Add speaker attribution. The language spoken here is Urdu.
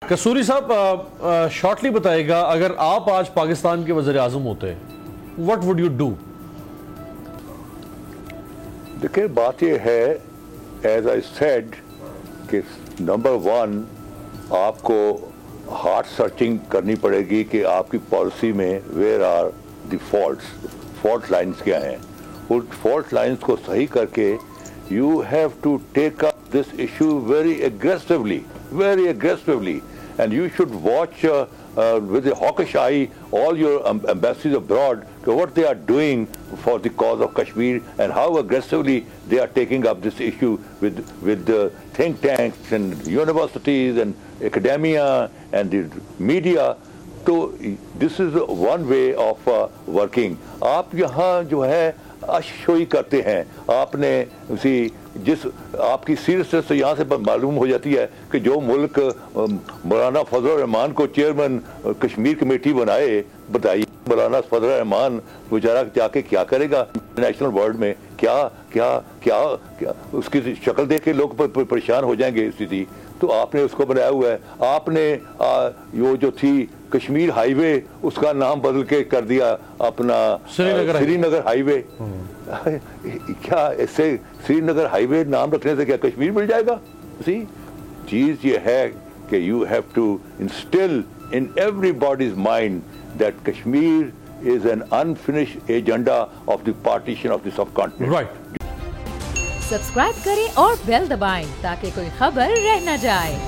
Speaker 1: کسوری صاحب شارٹلی بتائے گا اگر آپ آج پاکستان کے وزیر اعظم ہوتے what would you do؟
Speaker 2: دیکھیں بات یہ ہے ایز آئی سیڈ کہ نمبر ون آپ کو ہارڈ سرچنگ کرنی پڑے گی کہ آپ کی پالیسی میں where are the fault lines کیا ہیں. ان فالٹ لائنز کو صحیح کر کے you have to take up this issue very aggressively and you should watch with a hawkish eye all your embassies abroad to what they are doing for the cause of Kashmir and how aggressively they are taking up this issue with the think tanks and universities and academia and the media. So this is one way of working. آپ یہاں جو ہے اشوئی کرتے ہیں. آپ نے جس آپ کی سیریسنس سے یہاں سے معلوم ہو جاتی ہے کہ جو ملک مولانا فضل الرحمان کو چیئرمین کشمیر کمیٹی بنائے, بتائیے مولانا فضل الرحمان بیچارہ جا کے کیا کرے گا انٹرنیشنل ورلڈ میں؟ کیا کیا کیا کیا اس کی شکل دیکھ کے لوگ پریشان ہو جائیں گے. اسی تھی تو آپ نے اس کو بنایا ہوا ہے. آپ نے وہ جو تھی کشمیر ہائی وے اس کا نام بدل کے کر دیا اپنا سری نگر ہائی وے. کیا اس سے سری نگر ہائی وے نام رکھنے سے کیا کشمیر مل جائے گا؟ چیز یہ ہے کہ you have to install in everybody's mind that Kashmir is an unfinished agenda of the partition of the subcontinent.
Speaker 3: Subscribe کریں اور بیل دبائیں تاکہ کوئی خبر رہ نہ جائے.